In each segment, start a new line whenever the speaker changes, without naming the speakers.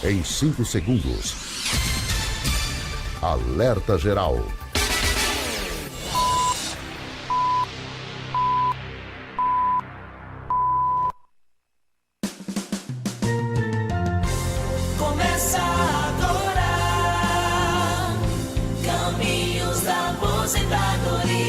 em 5 segundos. Alerta Geral.
Começa agora, Caminhos da Aposentadoria.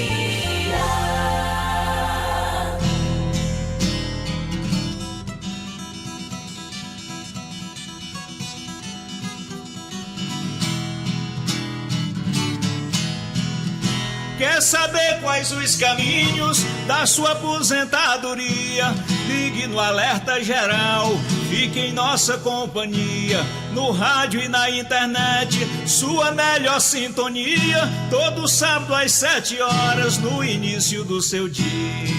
Quer saber quais os caminhos da sua aposentadoria? Ligue no Alerta Geral, fique em nossa companhia, no rádio e na internet, sua melhor sintonia, todo sábado às 7 horas, no início do seu dia.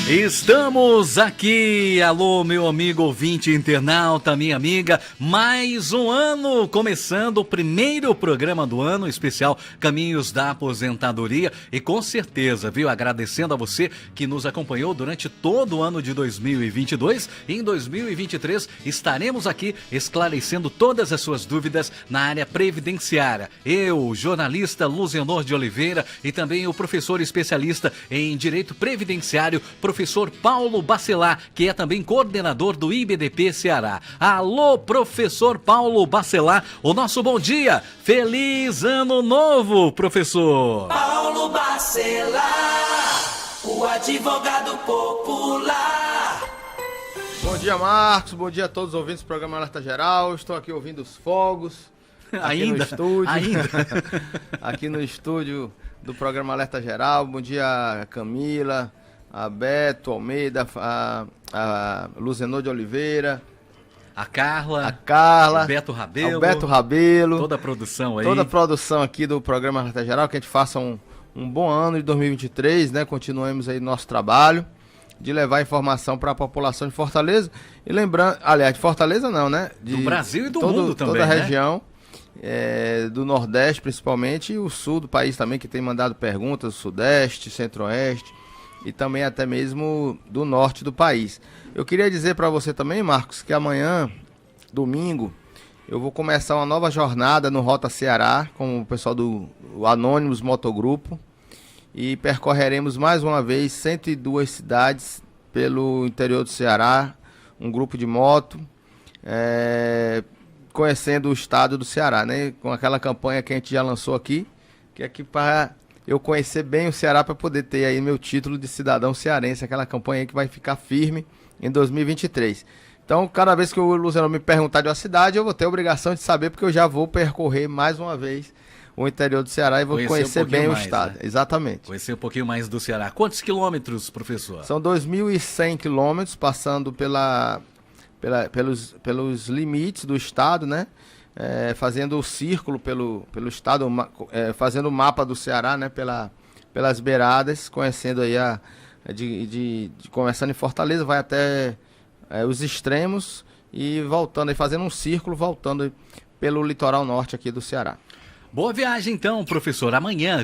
Estamos aqui, alô meu amigo ouvinte internauta, minha amiga, mais um ano, começando o primeiro programa do ano, especial Caminhos da Aposentadoria, e com certeza, viu, agradecendo a você que nos acompanhou durante todo o ano de 2022, e em 2023 estaremos aqui esclarecendo todas as suas dúvidas na área previdenciária. Eu, jornalista Luzenor de Oliveira, e também o professor especialista em Direito Previdenciário, professor Paulo Bacelar, que é também coordenador do IBDP Ceará. Alô, professor Paulo Bacelar, o nosso bom dia. Feliz ano novo, professor.
Paulo Bacelar, o advogado popular.
Bom dia, Marcos. Bom dia a todos os ouvintes do programa Alerta Geral. Estou aqui ouvindo os fogos.
Ainda?
No estúdio.
Ainda?
Aqui no estúdio do programa Alerta Geral. Bom dia, Camila, a Beto Almeida, a Luzenor de Oliveira,
a Carla,
o
Beto
Rabelo,
toda a produção aí.
Toda a produção aqui do programa Alerta Geral, que a gente faça um bom ano de 2023, né? Continuemos aí nosso trabalho de levar informação para a população de Fortaleza. E lembrando, aliás, de Fortaleza não, né?
Do Brasil e do mundo também,
toda a
né?
região. Do Nordeste principalmente, e o Sul do país também, que tem mandado perguntas, Sudeste, Centro-Oeste, e também até mesmo do Norte do país. Eu queria dizer para você também, Marcos, que amanhã, domingo, eu vou começar uma nova jornada no Rota Ceará, com o pessoal do Anônimos Motogrupo, e percorreremos mais uma vez 102 cidades pelo interior do Ceará, um grupo de moto, conhecendo o estado do Ceará, né? Com aquela campanha que a gente já lançou aqui, que é aqui para eu conhecer bem o Ceará, para poder ter aí meu título de cidadão cearense, aquela campanha aí que vai ficar firme em 2023. Então, cada vez que o Luciano me perguntar de uma cidade, eu vou ter a obrigação de saber, porque eu já vou percorrer mais uma vez o interior do Ceará e vou conhecer bem o estado. Né? Exatamente.
Conhecer um pouquinho mais do Ceará. Quantos quilômetros, professor?
São 2.100 quilômetros, passando pelos limites do estado, né? Fazendo o círculo pelo estado, fazendo o mapa do Ceará, né? Pelas beiradas, conhecendo aí começando em Fortaleza, vai até os extremos e voltando aí, fazendo um círculo, voltando pelo litoral norte aqui do Ceará.
Boa viagem então, professor.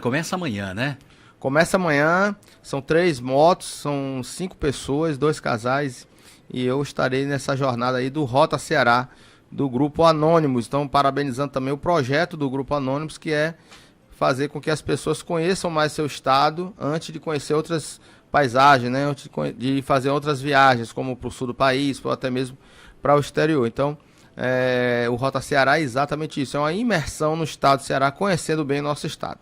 Começa amanhã, né?
Começa amanhã, são 3 motos, são 5 pessoas, 2 casais, e eu estarei nessa jornada aí do Rota Ceará, do Grupo Anônimos. Então, parabenizando também o projeto do Grupo Anônimos, que é fazer com que as pessoas conheçam mais seu estado antes de conhecer outras paisagens, né? Antes de fazer outras viagens, como para o sul do país, ou até mesmo para o exterior. Então, o Rota Ceará é exatamente isso, é uma imersão no estado do Ceará, conhecendo bem o nosso estado.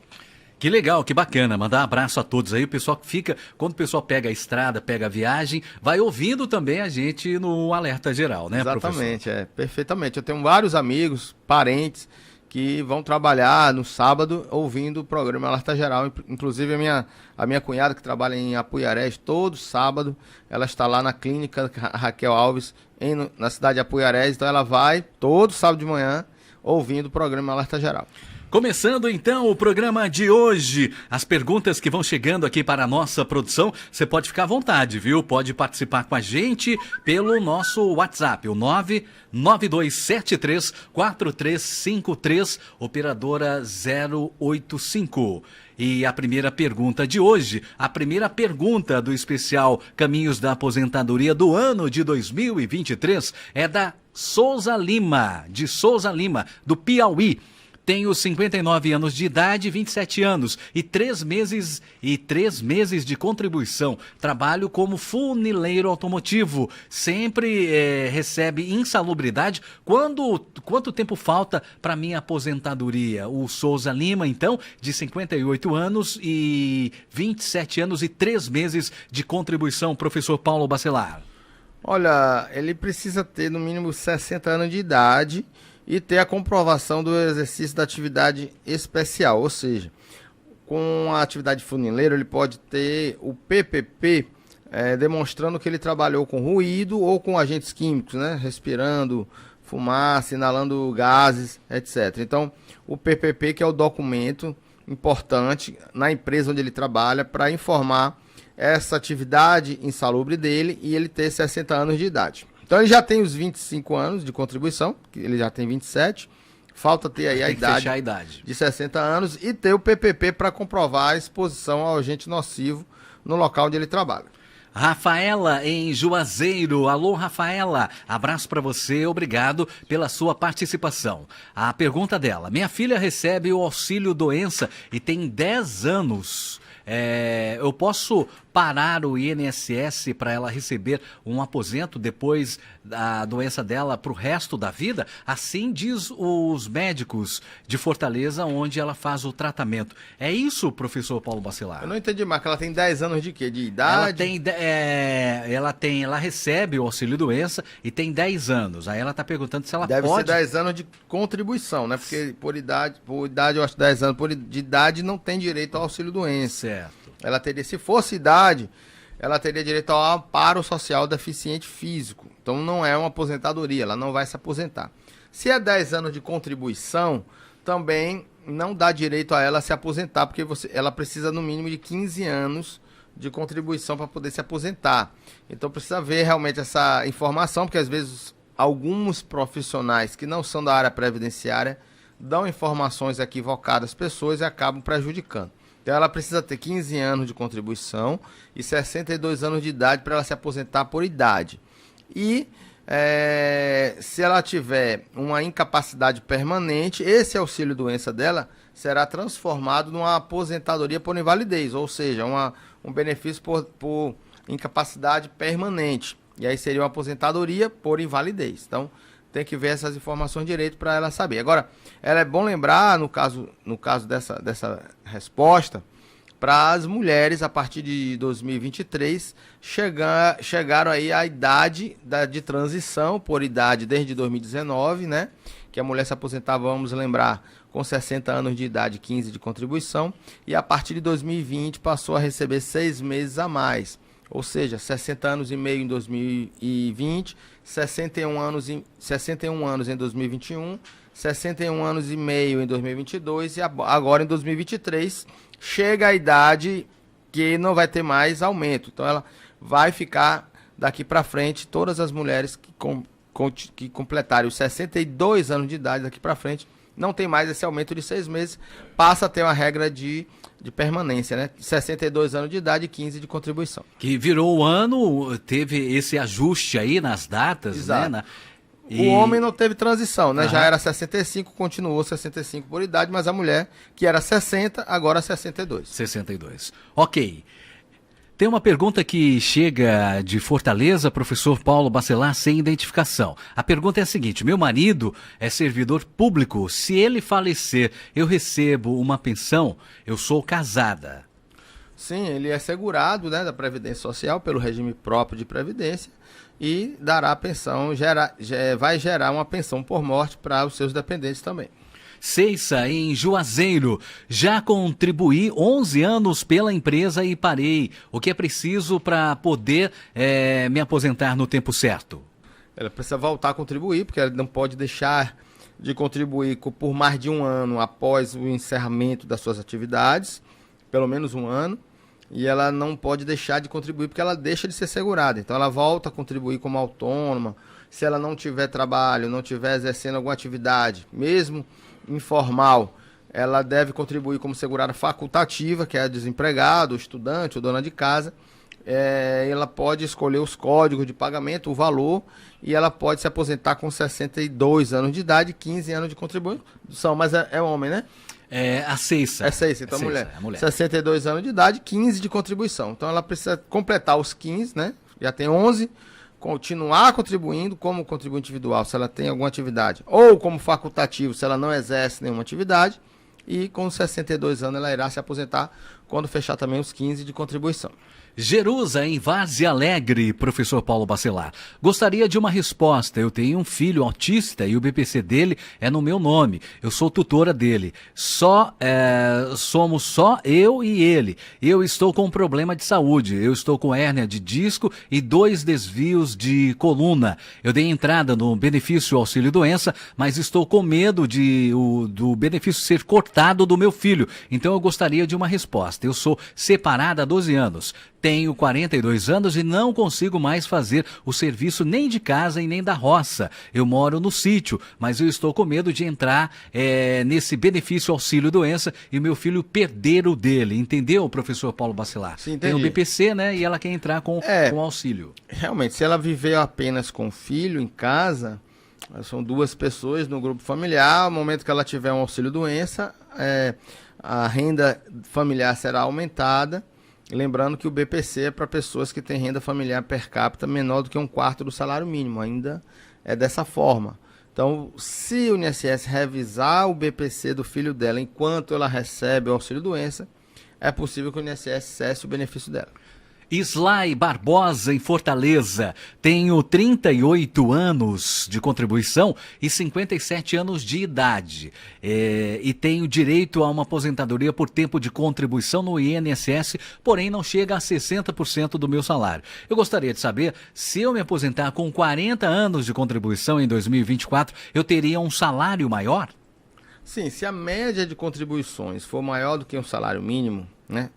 Que legal, que bacana, mandar um abraço a todos aí, o pessoal que fica, quando o pessoal pega a estrada, pega a viagem, vai ouvindo também a gente no Alerta Geral, né,
exatamente,
professor?
Perfeitamente. Eu tenho vários amigos, parentes, que vão trabalhar no sábado ouvindo o programa Alerta Geral, inclusive a minha cunhada, que trabalha em Apuiarés, todo sábado, ela está lá na clínica Raquel Alves, na cidade de Apuiarés, então ela vai todo sábado de manhã ouvindo o programa Alerta Geral.
Começando então o programa de hoje, as perguntas que vão chegando aqui para a nossa produção, você pode ficar à vontade, viu? Pode participar com a gente pelo nosso WhatsApp, o 992734353, operadora 085. E a primeira pergunta de hoje, a primeira pergunta do especial Caminhos da Aposentadoria do ano de 2023 é da Souza Lima, do Piauí. Tenho 59 anos de idade, 27 anos e 3 meses de contribuição. Trabalho como funileiro automotivo. Sempre recebe insalubridade. Quanto tempo falta para minha aposentadoria? O Souza Lima, então, de 58 anos e 27 anos e 3 meses de contribuição, professor Paulo Bacelar.
Olha, ele precisa ter no mínimo 60 anos de idade e ter a comprovação do exercício da atividade especial, ou seja, com a atividade funileiro ele pode ter o PPP, demonstrando que ele trabalhou com ruído ou com agentes químicos, né, respirando fumaça, inalando gases, etc. Então, o PPP, que é o documento importante na empresa onde ele trabalha para informar essa atividade insalubre dele e ele ter 60 anos de idade. Então ele já tem os 25 anos de contribuição, ele já tem 27, falta ter aí a idade de 60 anos e ter o PPP para comprovar a exposição ao agente nocivo no local onde ele trabalha.
Rafaela em Juazeiro. Alô, Rafaela. Abraço para você, obrigado pela sua participação. A pergunta dela: minha filha recebe o auxílio doença e tem 10 anos. Eu posso parar o INSS para ela receber um aposento depois da doença dela para o resto da vida? Assim diz os médicos de Fortaleza, onde ela faz o tratamento. É isso, professor Paulo Bacelar?
Eu não entendi, Marco. Ela tem 10 anos de quê? De idade?
Ela recebe o auxílio doença e tem 10 anos. Aí ela está perguntando se ela
Deve
pode...
ser 10 anos de contribuição, né? Porque por idade eu acho 10 anos de idade não tem direito ao auxílio doença.
Certo.
Ela teria, se fosse idade, ela teria direito ao amparo social deficiente físico. Então não é uma aposentadoria, ela não vai se aposentar. Se é 10 anos de contribuição, também não dá direito a ela se aposentar, porque ela precisa no mínimo de 15 anos de contribuição para poder se aposentar. Então precisa ver realmente essa informação, porque às vezes alguns profissionais que não são da área previdenciária dão informações equivocadas às pessoas e acabam prejudicando. Então ela precisa ter 15 anos de contribuição e 62 anos de idade para ela se aposentar por idade. E se ela tiver uma incapacidade permanente, esse auxílio doença dela será transformado numa aposentadoria por invalidez, ou seja, um benefício por incapacidade permanente. E aí seria uma aposentadoria por invalidez. Então tem que ver essas informações direito para ela saber. Agora, é bom lembrar, no caso dessa resposta, para as mulheres, a partir de 2023, chegaram aí a idade de transição, por idade desde 2019, né? Que a mulher se aposentava, vamos lembrar, com 60 anos de idade, 15 de contribuição, e a partir de 2020 passou a receber 6 meses a mais. Ou seja, 60 anos e meio em 2020, 61 anos em 2021, 61 anos e meio em 2022 e agora em 2023 chega a idade que não vai ter mais aumento. Então ela vai ficar daqui para frente, todas as mulheres que completarem os 62 anos de idade daqui para frente, não tem mais esse aumento de 6 meses, passa a ter uma regra de permanência, né? 62 anos de idade e 15 de contribuição.
Que virou o ano, teve esse ajuste aí nas datas,
exato,
né?
O homem não teve transição, né? Já era 65, continuou 65 por idade, mas a mulher, que era 60, agora 62.
62. Ok. Tem uma pergunta que chega de Fortaleza, professor Paulo Bacelar, sem identificação. A pergunta é a seguinte: meu marido é servidor público. Se ele falecer, eu recebo uma pensão? Eu sou casada.
Sim, ele é segurado, né, da Previdência Social pelo regime próprio de Previdência e dará a pensão, vai gerar uma pensão por morte para os seus dependentes também.
Ceissa, em Juazeiro. Já contribuí 11 anos pela empresa e parei. O que é preciso para poder me aposentar no tempo certo?
Ela precisa voltar a contribuir, porque ela não pode deixar de contribuir por mais de um ano após o encerramento das suas atividades, pelo menos um ano, e ela não pode deixar de contribuir porque ela deixa de ser segurada. Então ela volta a contribuir como autônoma, se ela não tiver trabalho, não tiver exercendo alguma atividade, mesmo informal, ela deve contribuir como segurada facultativa, que é desempregado, estudante ou dona de casa. Ela pode escolher os códigos de pagamento, o valor, e ela pode se aposentar com 62 anos de idade, 15 anos de contribuição, mas é homem, né?
É a Ceissa.
É Ceissa, então
Ceissa,
mulher. 62 anos de idade, 15 de contribuição. Então ela precisa completar os 15, né? Já tem 11, continuar contribuindo como contribuinte individual, se ela tem alguma atividade, ou como facultativo, se ela não exerce nenhuma atividade, e com 62 anos ela irá se aposentar quando fechar também os 15 de contribuição.
Jerusa, em Várzea Alegre, professor Paulo Bacelar. Gostaria de uma resposta. Eu tenho um filho autista e o BPC dele é no meu nome. Eu sou tutora dele. Somos só eu e ele. Eu estou com um problema de saúde. Eu estou com hérnia de disco e 2 desvios de coluna. Eu dei entrada no benefício auxílio-doença, mas estou com medo do benefício ser cortado do meu filho. Então eu gostaria de uma resposta. Eu sou separada há 12 anos. Tenho 42 anos e não consigo mais fazer o serviço nem de casa e nem da roça. Eu moro no sítio, mas eu estou com medo de entrar nesse benefício auxílio-doença e meu filho perder o dele. Entendeu, professor Paulo Bacelar?
Sim,
tem o
entendi.
BPC, né? E ela quer entrar com auxílio.
Realmente, se ela viver apenas com o filho em casa, são 2 pessoas no grupo familiar, no momento que ela tiver um auxílio-doença, a renda familiar será aumentada. Lembrando que o BPC é para pessoas que têm renda familiar per capita menor do que 1/4 do salário mínimo, ainda é dessa forma. Então, se o INSS revisar o BPC do filho dela enquanto ela recebe o auxílio-doença, é possível que o INSS cesse o benefício dela.
Islay Barbosa, em Fortaleza. Tenho 38 anos de contribuição e 57 anos de idade. E tenho direito a uma aposentadoria por tempo de contribuição no INSS, porém não chega a 60% do meu salário. Eu gostaria de saber se eu me aposentar com 40 anos de contribuição em 2024, eu teria um salário maior?
Sim, se a média de contribuições for maior do que um salário mínimo, né?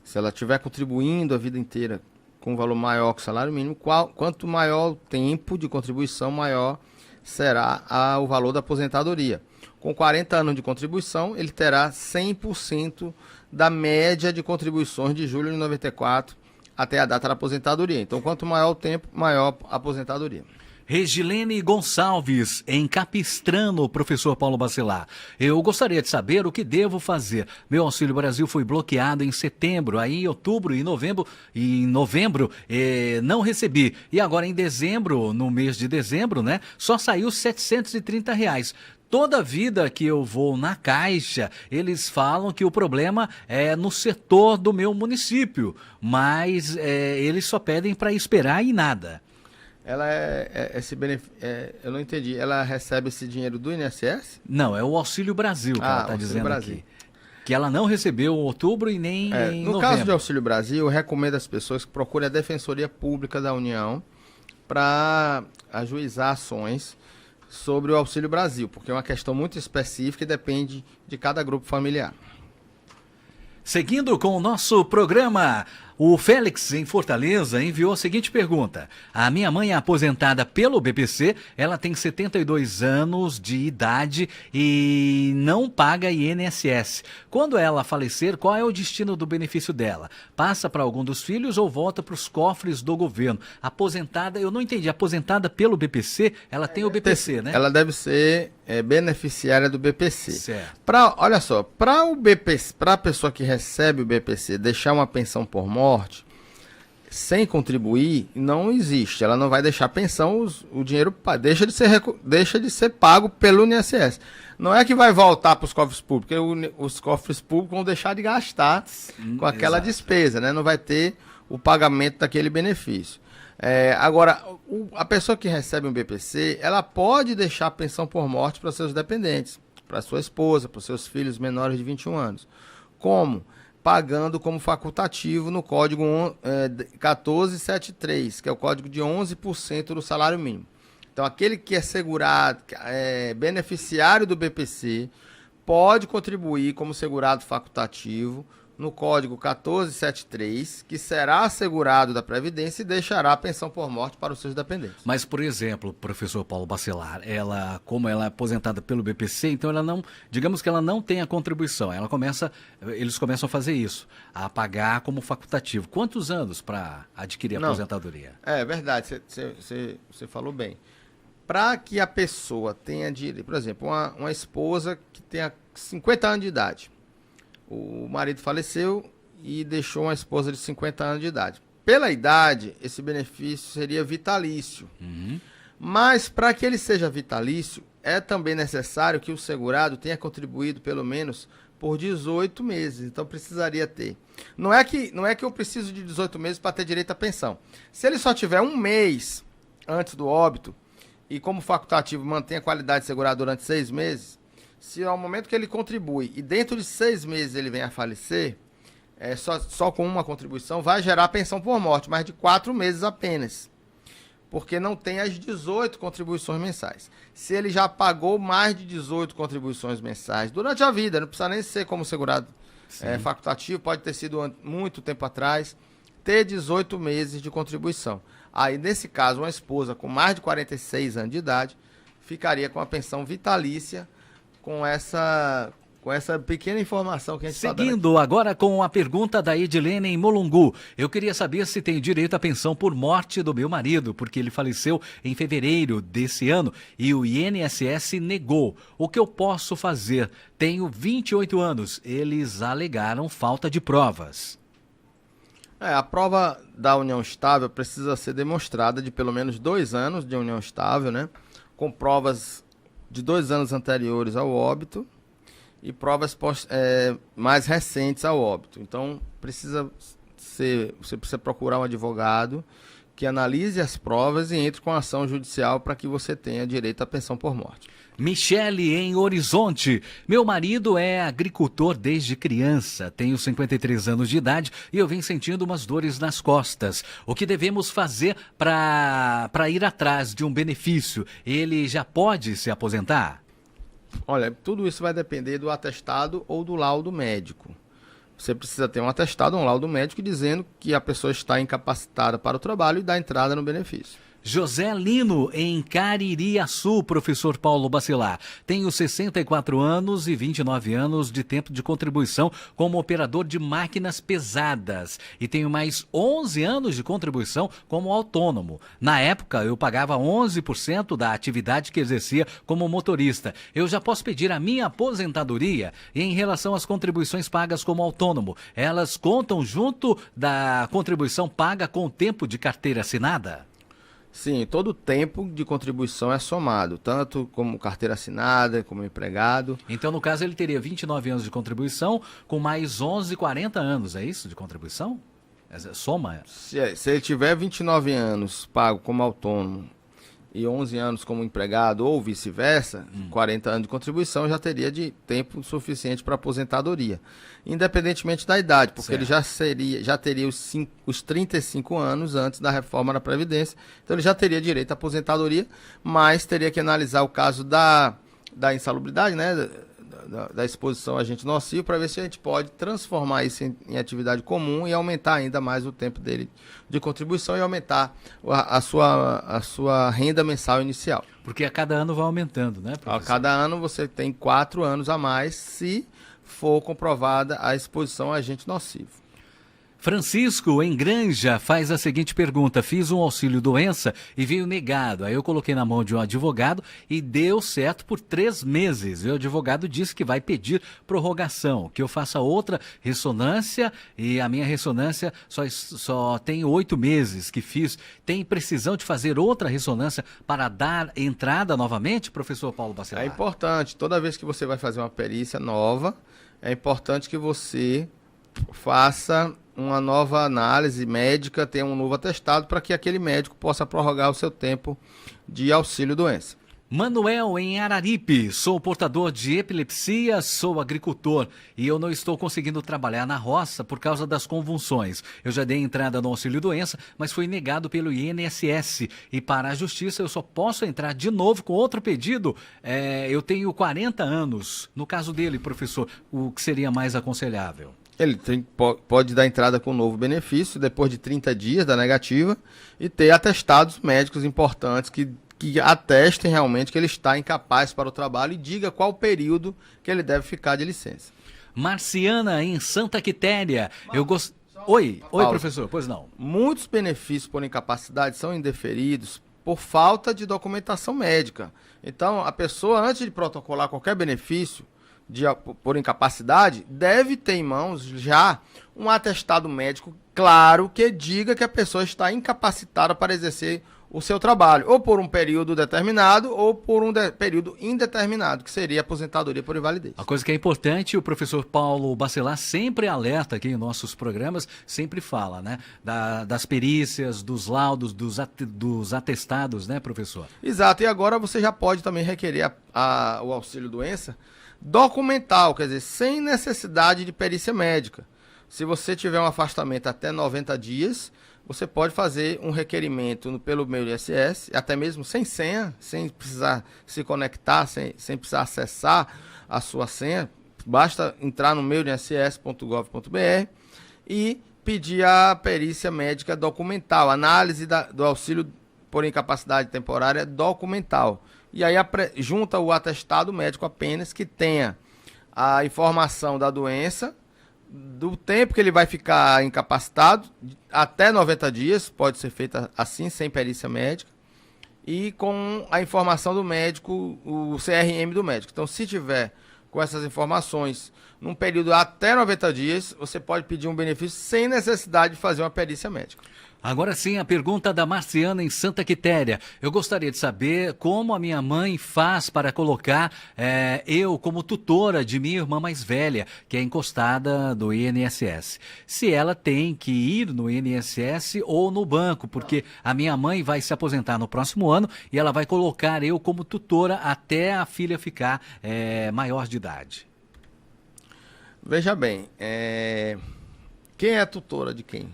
Se ela estiver contribuindo a vida inteira com um valor maior que o salário mínimo, quanto maior o tempo de contribuição, maior será o valor da aposentadoria. Com 40 anos de contribuição, ele terá 100% da média de contribuições de julho de 94 até a data da aposentadoria. Então, quanto maior o tempo, maior a aposentadoria.
Regilene Gonçalves, em Capistrano, professor Paulo Bacelar. Eu gostaria de saber o que devo fazer. Meu Auxílio Brasil foi bloqueado em setembro, aí em outubro e novembro não recebi. E agora em dezembro, no mês de dezembro, né, só saiu R$730. Toda vida que eu vou na Caixa, eles falam que o problema é no setor do meu município, mas eles só pedem para esperar e nada.
Ela eu não entendi. Ela recebe esse dinheiro do INSS?
Não, é o Auxílio Brasil que ela está dizendo
Brasil.
aqui. Que ela não recebeu em outubro e nem em
no
novembro.
caso de Auxílio Brasil, eu recomendo às pessoas que procurem a Defensoria Pública da União para ajuizar ações sobre o Auxílio Brasil, porque é uma questão muito específica e depende de cada grupo familiar.
Seguindo com o nosso programa, o Félix, em Fortaleza, enviou a seguinte pergunta. A minha mãe é aposentada pelo BPC, ela tem 72 anos de idade e não paga INSS. Quando ela falecer, qual é o destino do benefício dela? Passa para algum dos filhos ou volta para os cofres do governo? Aposentada, eu não entendi, aposentada pelo BPC, ela tem o BPC, né?
Ela deve ser beneficiária do BPC.
Certo.
Olha só, para a pessoa que recebe o BPC deixar uma pensão por morte, sem contribuir, não existe. Ela não vai deixar pensão, o dinheiro deixa de ser pago pelo INSS. Não é que vai voltar para os cofres públicos, porque os cofres públicos vão deixar de gastar com aquela despesa, né? Não vai ter o pagamento daquele benefício. Agora, a pessoa que recebe um BPC, ela pode deixar pensão por morte para seus dependentes, para sua esposa, para seus filhos menores de 21 anos. Como? Pagando como facultativo no código 1473, que é o código de 11% do salário mínimo. Então, aquele que é segurado, beneficiário do BPC, pode contribuir como segurado facultativo no Código 1473, que será assegurado da Previdência e deixará a pensão por morte para os seus dependentes.
Mas, por exemplo, professor Paulo Bacelar, como ela é aposentada pelo BPC, então ela não, digamos que ela não tem a contribuição, eles começam a fazer isso, a pagar como facultativo. Quantos anos para adquirir a aposentadoria?
É verdade, você falou bem. Para que a pessoa tenha direito, por exemplo, uma esposa que tenha 50 anos de idade, o marido faleceu e deixou uma esposa de 50 anos de idade. Pela idade, esse benefício seria vitalício. Mas para que ele seja vitalício, é também necessário que o segurado tenha contribuído pelo menos por 18 meses. Então precisaria ter. Não é que eu preciso de 18 meses para ter direito à pensão. Se ele só tiver um mês antes do óbito e como facultativo mantém a qualidade segurada durante 6 meses, se ao momento que ele contribui e dentro de 6 meses ele vem a falecer, só com uma contribuição, vai gerar pensão por morte, mas de 4 meses apenas. Porque não tem as 18 contribuições mensais. Se ele já pagou mais de 18 contribuições mensais durante a vida, não precisa nem ser como segurado facultativo, pode ter sido muito tempo atrás, ter 18 meses de contribuição. Aí, nesse caso, uma esposa com mais de 46 anos de idade ficaria com a pensão vitalícia, com essa pequena informação que a gente está dando.
Seguindo agora com a pergunta da Edilene em Molungu. Eu queria saber se tenho direito à pensão por morte do meu marido, porque ele faleceu em fevereiro desse ano e o INSS negou. O que eu posso fazer? Tenho 28 anos. Eles alegaram falta de provas.
A prova da união estável precisa ser demonstrada de pelo menos 2 anos de união estável, né? Com provas de 2 anos anteriores ao óbito e provas mais recentes ao óbito. Então, você precisa procurar um advogado que analise as provas e entre com a ação judicial para que você tenha direito à pensão por morte.
Michele, em Horizonte. Meu marido é agricultor desde criança. Tenho 53 anos de idade e eu venho sentindo umas dores nas costas. O que devemos fazer para ir atrás de um benefício? Ele já pode se aposentar?
Olha, tudo isso vai depender do atestado ou do laudo médico. Você precisa ter um atestado, um laudo médico dizendo que a pessoa está incapacitada para o trabalho e dá entrada no benefício.
José Lino, em Caririaçu, professor Paulo Bacelar. Tenho 64 anos e 29 anos de tempo de contribuição como operador de máquinas pesadas. E tenho mais 11 anos de contribuição como autônomo. Na época, eu pagava 11% da atividade que exercia como motorista. Eu já posso pedir a minha aposentadoria? E em relação às contribuições pagas como autônomo, elas contam junto da contribuição paga com o tempo de carteira assinada?
Sim, todo o tempo de contribuição é somado, tanto como carteira assinada, como empregado.
Então, no caso, ele teria 29 anos de contribuição com mais 11, 40 anos, é isso, de contribuição? Soma?
Se ele tiver 29 anos pago como autônomo e 11 anos como empregado ou vice-versa, 40 anos de contribuição já teria de tempo suficiente para aposentadoria, independentemente da idade, porque ele já teria os 35 anos antes da reforma da Previdência, então ele já teria direito à aposentadoria, mas teria que analisar o caso da insalubridade, né, da exposição a agente nocivo, para ver se a gente pode transformar isso em atividade comum e aumentar ainda mais o tempo dele de contribuição e aumentar a sua renda mensal inicial.
Porque a cada ano vai aumentando, né, professor?
A cada ano você tem 4 anos a mais se for comprovada a exposição a agente nocivo.
Francisco, em Granja, faz a seguinte pergunta. Fiz um auxílio-doença e veio negado. Aí eu coloquei na mão de um advogado e deu certo por 3 meses. E o advogado disse que vai pedir prorrogação, que eu faça outra ressonância e a minha ressonância só tem 8 meses que fiz. Tem precisão de fazer outra ressonância para dar entrada novamente, professor Paulo Bacelar?
É importante, toda vez que você vai fazer uma perícia nova, é importante que você faça uma nova análise médica, tenha um novo atestado para que aquele médico possa prorrogar o seu tempo de auxílio-doença.
Manuel, em Araripe, sou portador de epilepsia, sou agricultor e eu não estou conseguindo trabalhar na roça por causa das convulsões. Eu já dei entrada no auxílio-doença, mas fui negado pelo INSS e para a justiça eu só posso entrar de novo com outro pedido. Eu tenho 40 anos. No caso dele, professor, o que seria mais aconselhável?
Ele pode dar entrada com um novo benefício depois de 30 dias da negativa e ter atestados médicos importantes que atestem realmente que ele está incapaz para o trabalho e diga qual período que ele deve ficar de licença.
Marciana, em Santa Quitéria. Oi, professor, pois não.
Muitos benefícios por incapacidade são indeferidos por falta de documentação médica. Então, a pessoa, antes de protocolar qualquer benefício por incapacidade, deve ter em mãos já um atestado médico claro que diga que a pessoa está incapacitada para exercer o seu trabalho, ou por um período determinado, ou por um período indeterminado, que seria a aposentadoria por invalidez.
A coisa que é importante, o professor Paulo Bacelar sempre alerta aqui em nossos programas, sempre fala, né, das perícias, dos laudos, dos atestados, né, professor?
Exato, e agora você já pode também requerer o auxílio-doença documental, quer dizer, sem necessidade de perícia médica. Se você tiver um afastamento até 90 dias, você pode fazer um requerimento pelo meio do INSS, até mesmo sem senha, sem precisar se conectar, sem precisar acessar a sua senha. Basta entrar no meio do INSS.gov.br e pedir a perícia médica documental, análise do auxílio por incapacidade temporária documental. E aí junta o atestado médico apenas que tenha a informação da doença, do tempo que ele vai ficar incapacitado, até 90 dias, pode ser feita assim, sem perícia médica, e com a informação do médico, o CRM do médico. Então, se tiver com essas informações num período até 90 dias, você pode pedir um benefício sem necessidade de fazer uma perícia médica.
Agora sim, a pergunta da Marciana em Santa Quitéria. Eu gostaria de saber como a minha mãe faz para colocar eu como tutora de minha irmã mais velha, que é encostada do INSS. Se ela tem que ir no INSS ou no banco, porque a minha mãe vai se aposentar no próximo ano e ela vai colocar eu como tutora até a filha ficar maior de idade.
Veja bem, quem é a tutora de quem?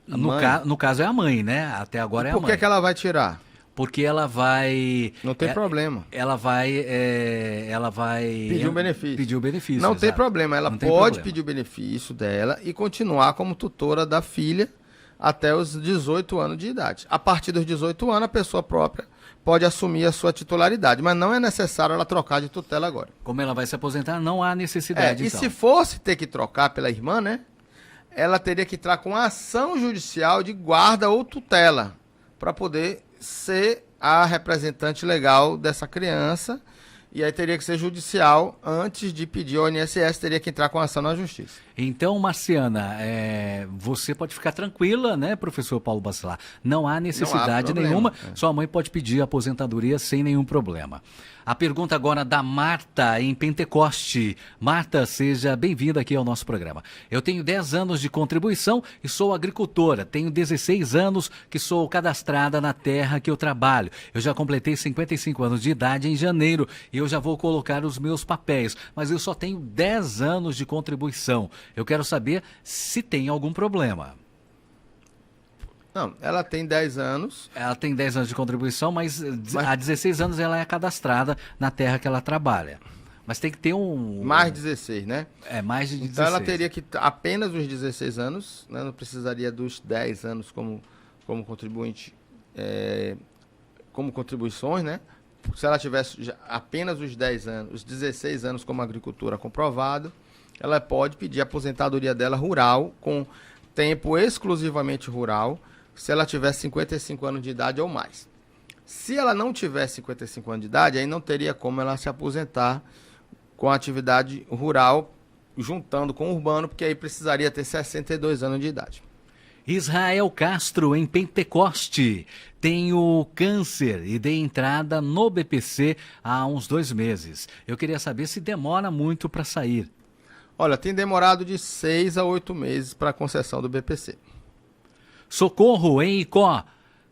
No caso é a mãe, né? Até agora é a mãe.
Por que ela vai tirar?
Porque ela vai...
Não tem problema.
Ela vai
pedir um benefício.
Pedir o benefício,
não
exato.
tem problema. Ela pode pedir o benefício dela e continuar como tutora da filha até os 18 anos de idade. A partir dos 18 anos, a pessoa própria pode assumir a sua titularidade, mas não é necessário ela trocar de tutela agora.
Como ela vai se aposentar, não há necessidade,
E
então.
se fosse ter que trocar pela irmã, né? Ela teria que entrar com ação judicial de guarda ou tutela para poder ser a representante legal dessa criança. E aí teria que ser judicial antes de pedir ao INSS, teria que entrar com ação na justiça.
Então, Marciana, você pode ficar tranquila, né, professor Paulo Bacelar? Não há necessidade nenhuma, sua mãe pode pedir aposentadoria sem nenhum problema. A pergunta agora da Marta, em Pentecoste. Marta, seja bem-vinda aqui ao nosso programa. Eu tenho 10 anos de contribuição e sou agricultora. Tenho 16 anos que sou cadastrada na terra que eu trabalho. Eu já completei 55 anos de idade em janeiro e eu já vou colocar os meus papéis. Mas eu só tenho 10 anos de contribuição. Eu quero saber se tem algum problema.
Não, ela tem 10 anos.
Ela tem 10 anos de contribuição, mas há 16 anos ela é cadastrada na terra que ela trabalha. Mas tem que ter
mais 16, né?
Mais de 16.
Então ela teria que apenas os 16 anos, né? Não precisaria dos 10 anos como contribuinte, como contribuições, né? Se ela tivesse apenas os 10 anos, os 16 anos como agricultura comprovado, ela pode pedir a aposentadoria dela rural, com tempo exclusivamente rural, se ela tiver 55 anos de idade ou mais. Se ela não tiver 55 anos de idade, aí não teria como ela se aposentar com a atividade rural, juntando com o urbano, porque aí precisaria ter 62 anos de idade.
Israel Castro, em Pentecoste. Tenho câncer e dei entrada no BPC há uns 2 meses. Eu queria saber se demora muito para sair.
Olha, tem demorado de 6 a 8 meses para a concessão do BPC.
Socorro, em Icó.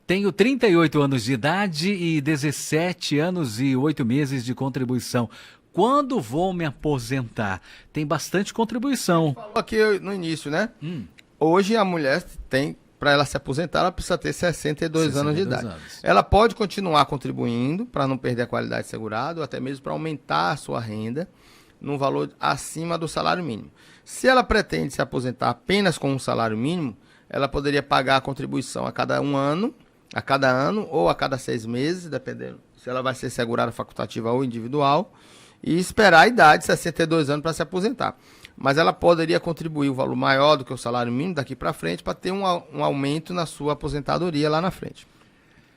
Tenho 38 anos de idade e 17 anos e 8 meses de contribuição. Quando vou me aposentar? Tem bastante contribuição.
Falou aqui no início, né? Hoje a mulher tem, para ela se aposentar, ela precisa ter 62 anos de idade. Ela pode continuar contribuindo para não perder a qualidade de segurado, ou até mesmo para aumentar a sua renda num valor acima do salário mínimo. Se ela pretende se aposentar apenas com um salário mínimo, ela poderia pagar a contribuição a cada ano ou a cada 6 meses, dependendo se ela vai ser segurada facultativa ou individual, e esperar a idade, 62 anos, para se aposentar. Mas ela poderia contribuir um valor maior do que o salário mínimo daqui para frente, para ter um aumento na sua aposentadoria lá na frente.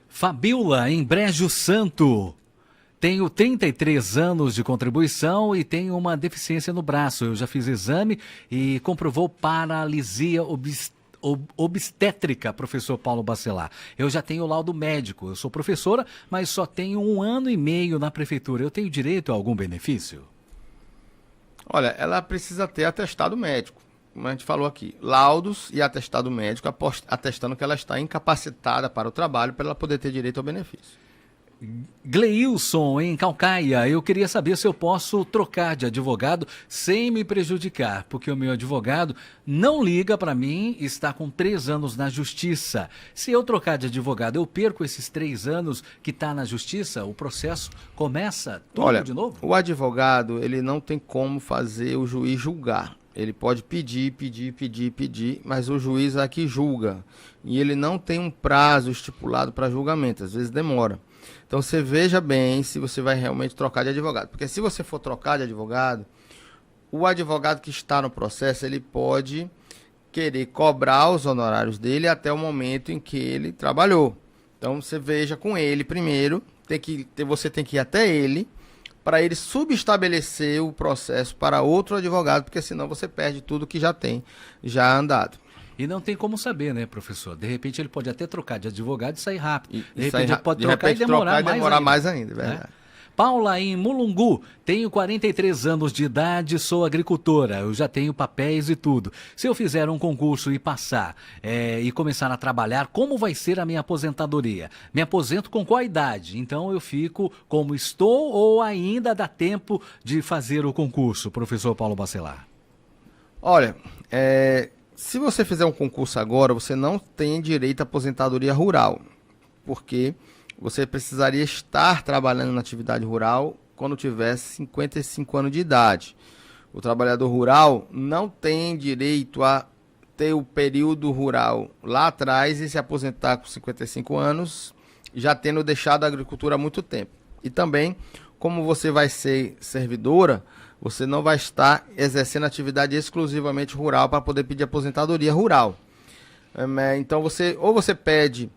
Fabiola, em Brejo Santo. Tenho 33 anos de contribuição e tenho uma deficiência no braço. Eu já fiz exame e comprovou paralisia obstétrica, professor Paulo Bacelar. Eu já tenho laudo médico. Eu sou professora, mas só tenho 1 ano e meio na prefeitura. Eu tenho direito a algum benefício?
Olha, ela precisa ter atestado médico, como a gente falou aqui. Laudos e atestado médico atestando que ela está incapacitada para o trabalho para ela poder ter direito ao benefício.
Gleilson, em Calcaia, eu queria saber se eu posso trocar de advogado sem me prejudicar, porque o meu advogado não liga para mim e está com 3 anos na justiça. Se eu trocar de advogado, eu perco esses 3 anos que está na justiça, o processo começa tudo de novo? O
advogado, ele não tem como fazer o juiz julgar. Ele pode pedir, mas o juiz é que julga. E ele não tem um prazo estipulado para julgamento, às vezes demora. Então você veja bem se você vai realmente trocar de advogado. Porque se você for trocar de advogado, o advogado que está no processo, ele pode querer cobrar os honorários dele até o momento em que ele trabalhou. Então você veja com ele primeiro, você tem que ir até ele, para ele subestabelecer o processo para outro advogado, porque senão você perde tudo que já tem andado.
E não tem como saber, né, professor? De repente ele pode até trocar de advogado e sair rápido.
De repente ele pode trocar e demorar mais ainda, verdade.
Né? Paula, em Mulungu, tenho 43 anos de idade, sou agricultora, eu já tenho papéis e tudo. Se eu fizer um concurso e passar e começar a trabalhar, como vai ser a minha aposentadoria? Me aposento com qual idade? Então eu fico como estou ou ainda dá tempo de fazer o concurso, professor Paulo Bacelar?
Olha, se você fizer um concurso agora, você não tem direito à aposentadoria rural, porque você precisaria estar trabalhando na atividade rural quando tivesse 55 anos de idade. O trabalhador rural não tem direito a ter o período rural lá atrás e se aposentar com 55 anos, já tendo deixado a agricultura há muito tempo. E também, como você vai ser servidora, você não vai estar exercendo atividade exclusivamente rural para poder pedir aposentadoria rural. Então você pede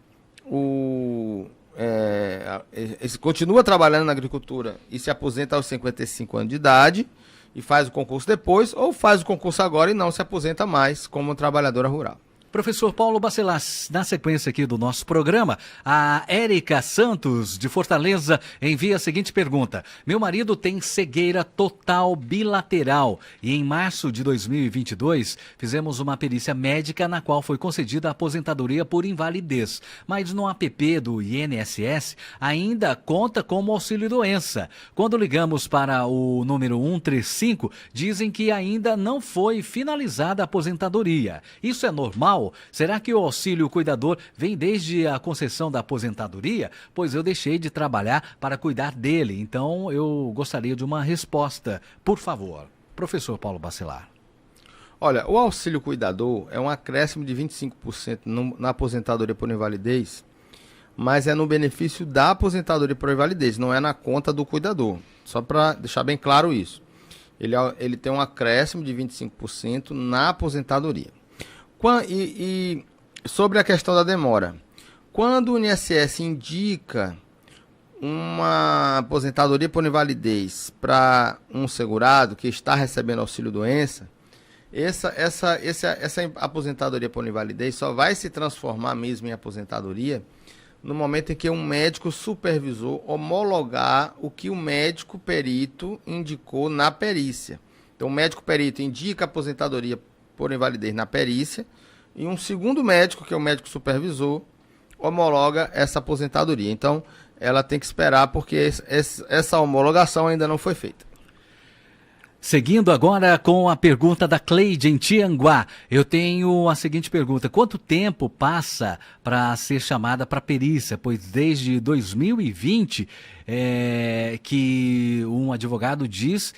continua trabalhando na agricultura e se aposenta aos 55 anos de idade e faz o concurso depois, ou faz o concurso agora e não se aposenta mais como trabalhadora rural.
Professor Paulo Bacelar, na sequência aqui do nosso programa, a Érica Santos, de Fortaleza, envia a seguinte pergunta. Meu marido tem cegueira total bilateral e em março de 2022 fizemos uma perícia médica na qual foi concedida a aposentadoria por invalidez, mas no app do INSS ainda conta como auxílio-doença. Quando ligamos para o número 135, dizem que ainda não foi finalizada a aposentadoria. Isso é normal? Será que o auxílio cuidador vem desde a concessão da aposentadoria? Pois eu deixei de trabalhar para cuidar dele, então eu gostaria de uma resposta. Por favor, professor Paulo Bacelar.
Olha, o auxílio cuidador é um acréscimo de 25% na aposentadoria por invalidez, mas é no benefício da aposentadoria por invalidez, não é na conta do cuidador. Só para deixar bem claro isso. Ele tem um acréscimo de 25% na aposentadoria. E sobre a questão da demora, quando o INSS indica uma aposentadoria por invalidez para um segurado que está recebendo auxílio-doença, essa aposentadoria por invalidez só vai se transformar mesmo em aposentadoria no momento em que um médico supervisor homologar o que o médico perito indicou na perícia. Então, o médico perito indica a aposentadoria por invalidez na perícia, e um segundo médico, que é o médico supervisor, homologa essa aposentadoria. Então, ela tem que esperar porque essa homologação ainda não foi feita.
Seguindo agora com a pergunta da Cleide em Tianguá, eu tenho a seguinte pergunta: quanto tempo passa para ser chamada para perícia? Pois desde 2020 que um advogado diz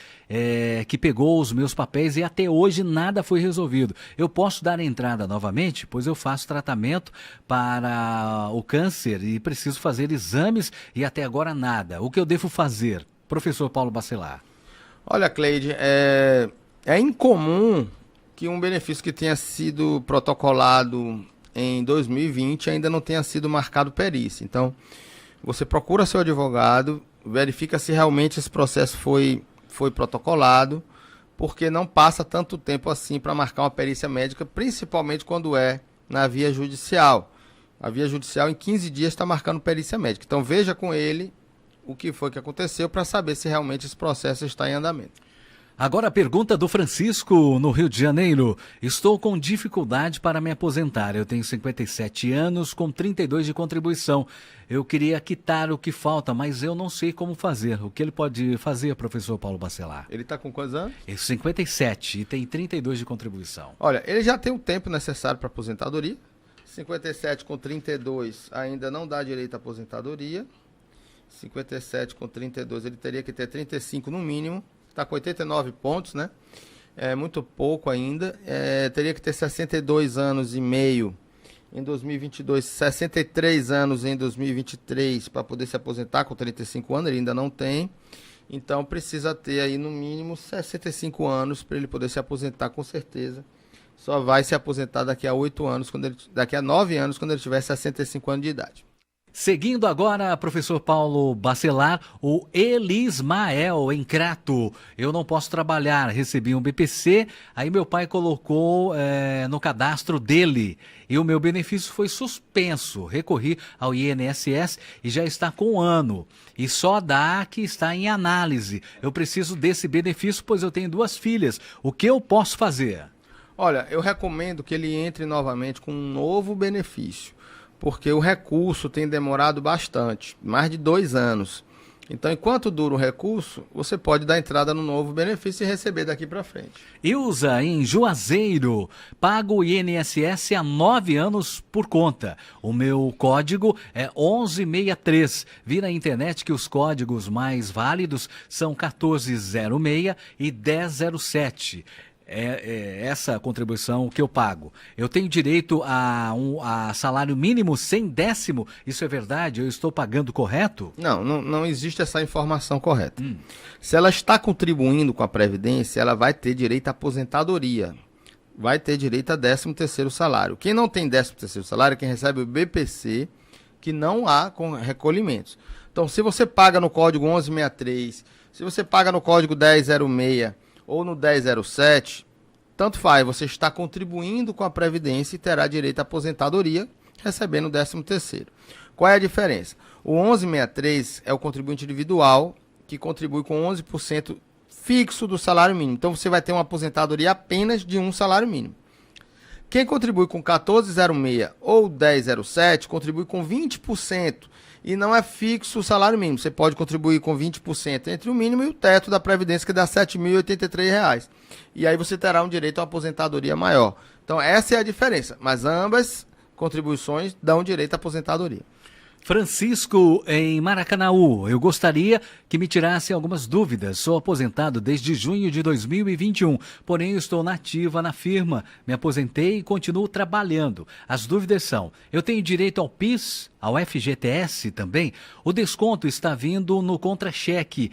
que pegou os meus papéis e até hoje nada foi resolvido. Eu posso dar entrada novamente? Pois eu faço tratamento para o câncer e preciso fazer exames e até agora nada. O que eu devo fazer? Professor Paulo Bacelar.
Olha, Cleide, é incomum que um benefício que tenha sido protocolado em 2020 ainda não tenha sido marcado perícia. Então, você procura seu advogado, verifica se realmente esse processo foi protocolado, porque não passa tanto tempo assim para marcar uma perícia médica, principalmente quando é na via judicial. A via judicial, em 15 dias, está marcando perícia médica. Então, veja com ele o que foi que aconteceu para saber se realmente esse processo está em andamento.
Agora a pergunta do Francisco, no Rio de Janeiro. Estou com dificuldade para me aposentar. Eu tenho 57 anos com 32 de contribuição. Eu queria quitar o que falta, mas eu não sei como fazer. O que ele pode fazer, professor Paulo Bacelar?
Ele está com quantos anos?
57 e tem 32 de contribuição.
Olha, ele já tem o tempo necessário para aposentadoria. 57 com 32 ainda não dá direito à aposentadoria. 57 com 32, ele teria que ter 35 no mínimo, está com 89 pontos, né? É muito pouco ainda. Teria que ter 62 anos e meio em 2022, 63 anos em 2023 para poder se aposentar com 35 anos, ele ainda não tem. Então precisa ter aí no mínimo 65 anos para ele poder se aposentar com certeza. Só vai se aposentar daqui a 8 anos, daqui a 9 anos, quando ele tiver 65 anos de idade.
Seguindo agora, professor Paulo Bacelar, o Elismael em Crato. Eu não posso trabalhar, recebi um BPC, aí meu pai colocou no cadastro dele e o meu benefício foi suspenso. Recorri ao INSS e já está com 1 ano e só dá que está em análise. Eu preciso desse benefício, pois eu tenho 2 filhas. O que eu posso fazer?
Olha, eu recomendo que ele entre novamente com um novo benefício, porque o recurso tem demorado bastante, mais de 2 anos. Então, enquanto dura o recurso, você pode dar entrada no novo benefício e receber daqui para frente.
Ilza, em Juazeiro, pago o INSS há 9 anos por conta. O meu código é 1163. Vi na internet que os códigos mais válidos são 1406 e 1007. Essa contribuição que eu pago. Eu tenho direito a salário mínimo sem décimo? Isso é verdade? Eu estou pagando correto?
Não existe essa informação correta. Se ela está contribuindo com a Previdência, ela vai ter direito à aposentadoria. Vai ter direito a 13º salário. Quem não tem 13º salário é quem recebe o BPC, que não há com recolhimentos. Então, se você paga no código 1163, se você paga no código 1006, ou no 1007, tanto faz, você está contribuindo com a Previdência e terá direito à aposentadoria, recebendo o 13º. Qual é a diferença? O 1163 é o contribuinte individual, que contribui com 11% fixo do salário mínimo. Então, você vai ter uma aposentadoria apenas de um salário mínimo. Quem contribui com 1406 ou 1007, contribui com 20%. E não é fixo o salário mínimo. Você pode contribuir com 20% entre o mínimo e o teto da Previdência, que dá R$ 7.083. E aí você terá um direito a uma aposentadoria maior. Então, essa é a diferença. Mas ambas contribuições dão direito à aposentadoria.
Francisco, em Maracanaú, eu gostaria que me tirassem algumas dúvidas. Sou aposentado desde junho de 2021, porém eu estou nativa na firma, me aposentei e continuo trabalhando. As dúvidas são: eu tenho direito ao PIS, ao FGTS também? O desconto está vindo no contra-cheque,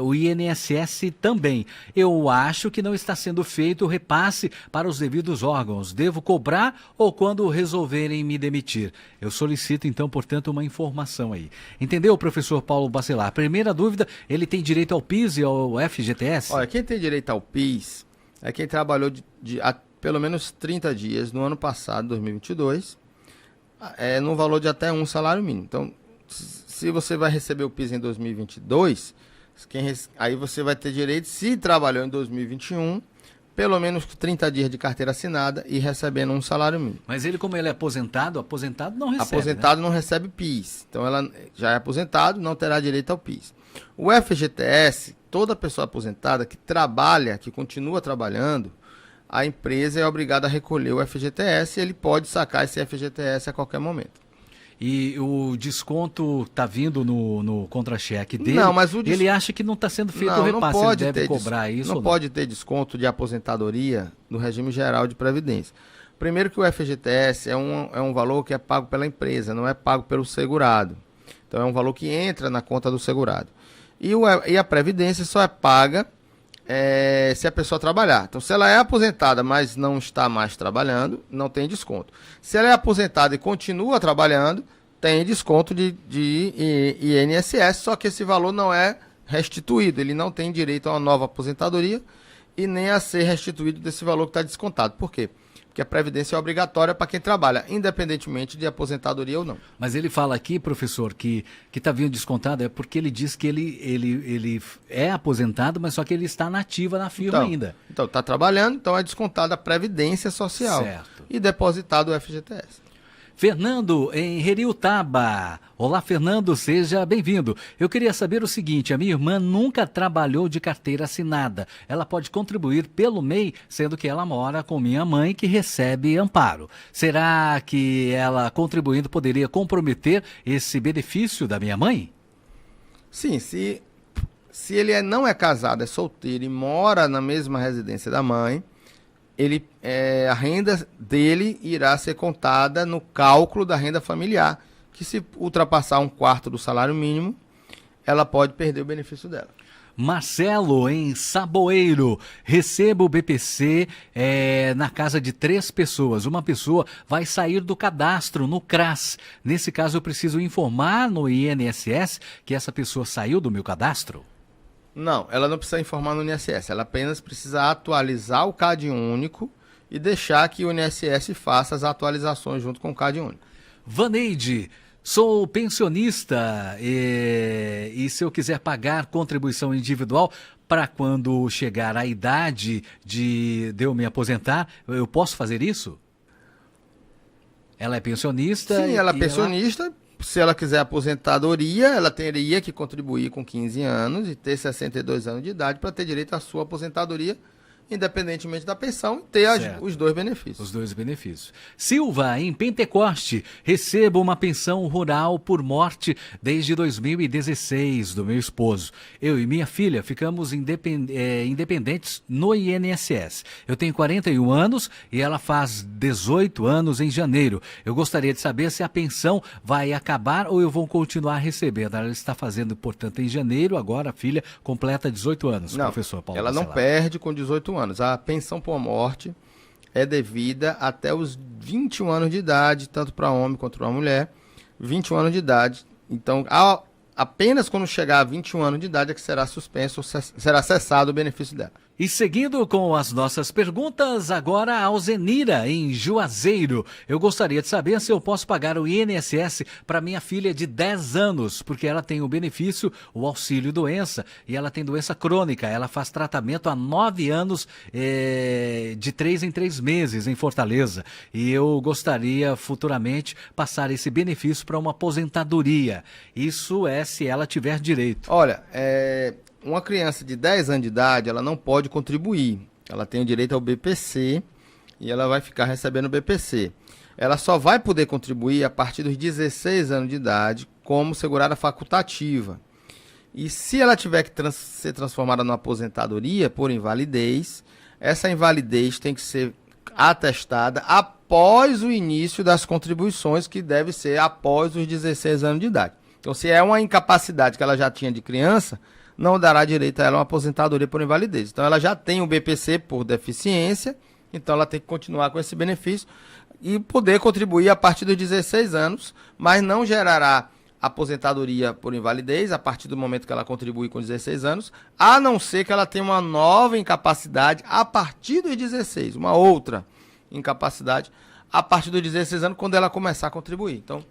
o INSS também. Eu acho que não está sendo feito o repasse para os devidos órgãos. Devo cobrar ou quando resolverem me demitir? Eu solicito, então, portanto, uma informação aí. Entendeu, professor Paulo Bacelar? Primeira dúvida, ele tem direito ao PIS e ao FGTS?
Olha, quem tem direito ao PIS é quem trabalhou pelo menos 30 dias no ano passado, 2022, no valor de até um salário mínimo. Então, se você vai receber o PIS em 2022, aí você vai ter direito, se trabalhou em 2021, pelo menos 30 dias de carteira assinada e recebendo um salário mínimo.
Mas ele, como ele é aposentado não recebe,
Aposentado não recebe PIS. Então, ela já é aposentado, não terá direito ao PIS. O FGTS, toda pessoa aposentada que trabalha, que continua trabalhando, a empresa é obrigada a recolher o FGTS e ele pode sacar esse FGTS a qualquer momento.
E o desconto está vindo no contra-cheque dele.
Não, mas
ele acha que não está sendo feito o repasse, ele deve cobrar isso.
Não pode ter desconto de aposentadoria no regime geral de previdência. Primeiro que o FGTS é um valor que é pago pela empresa, não é pago pelo segurado. Então é um valor que entra na conta do segurado. E a previdência só é paga se a pessoa trabalhar. Então, se ela é aposentada, mas não está mais trabalhando, não tem desconto. Se ela é aposentada e continua trabalhando, tem desconto de INSS, só que esse valor não é restituído. Ele não tem direito a uma nova aposentadoria e nem a ser restituído desse valor que está descontado. Por quê? Porque a previdência é obrigatória para quem trabalha, independentemente de aposentadoria ou não.
Mas ele fala aqui, professor, que está vindo descontado, é porque ele diz que ele é aposentado, mas só que ele está nativa na firma ainda.
Então, está trabalhando, então é descontada a previdência social.
Certo.
E depositado o FGTS.
Fernando, em Heriutaba. Olá, Fernando, seja bem-vindo. Eu queria saber o seguinte, a minha irmã nunca trabalhou de carteira assinada. Ela pode contribuir pelo MEI, sendo que ela mora com minha mãe, que recebe amparo. Será que ela, contribuindo, poderia comprometer esse benefício da minha mãe?
Sim, se ele não é casado, é solteiro e mora na mesma residência da mãe, a renda dele irá ser contada no cálculo da renda familiar, que se ultrapassar 1/4 do salário mínimo, ela pode perder o benefício dela.
Marcelo, em Saboeiro, recebo o BPC na casa de 3 pessoas. Uma pessoa vai sair do cadastro no CRAS. Nesse caso, eu preciso informar no INSS que essa pessoa saiu do meu cadastro?
Não, ela não precisa informar no INSS, ela apenas precisa atualizar o CAD único e deixar que o INSS faça as atualizações junto com o CAD único.
Vaneide, sou pensionista e se eu quiser pagar contribuição individual para quando chegar a idade de eu me aposentar, eu posso fazer isso? Ela é pensionista?
Sim, ela é pensionista. Se ela quiser aposentadoria, ela teria que contribuir com 15 anos e ter 62 anos de idade para ter direito à sua aposentadoria, independentemente da pensão, e ter os dois benefícios.
Os dois benefícios. Silva, em Pentecoste, recebo uma pensão rural por morte desde 2016 do meu esposo. Eu e minha filha ficamos independentes no INSS. Eu tenho 41 anos e ela faz 18 anos em janeiro. Eu gostaria de saber se a pensão vai acabar ou eu vou continuar recebendo. Ela está fazendo, portanto, em janeiro, agora a filha completa 18 anos,
não,
professor Paulo
ela
Bacelar.
não perde com 18 anos. A pensão por morte é devida até os 21 anos de idade, tanto para homem quanto para mulher. 21 anos de idade. Então, apenas quando chegar a 21 anos de idade é que será suspenso, será cessado o benefício dela.
E seguindo com as nossas perguntas, agora a Alzenira, em Juazeiro. Eu gostaria de saber se eu posso pagar o INSS para minha filha de 10 anos, porque ela tem o benefício, o auxílio doença, e ela tem doença crônica. Ela faz tratamento há 9 anos, de 3 em 3 meses, em Fortaleza. E eu gostaria futuramente passar esse benefício para uma aposentadoria. Isso é se ela tiver direito.
Olha, uma criança de 10 anos de idade, ela não pode contribuir. Ela tem o direito ao BPC e ela vai ficar recebendo o BPC. Ela só vai poder contribuir a partir dos 16 anos de idade como segurada facultativa. E se ela tiver que ser transformada numa aposentadoria por invalidez, essa invalidez tem que ser atestada após o início das contribuições, que deve ser após os 16 anos de idade. Então, se é uma incapacidade que ela já tinha de criança, não dará direito a ela uma aposentadoria por invalidez. Então, ela já tem o BPC por deficiência, então ela tem que continuar com esse benefício e poder contribuir a partir dos 16 anos, mas não gerará aposentadoria por invalidez a partir do momento que ela contribui com 16 anos, a não ser que ela tenha uma nova incapacidade a partir dos 16, uma outra incapacidade a partir dos 16 anos, quando ela começar a contribuir. Então,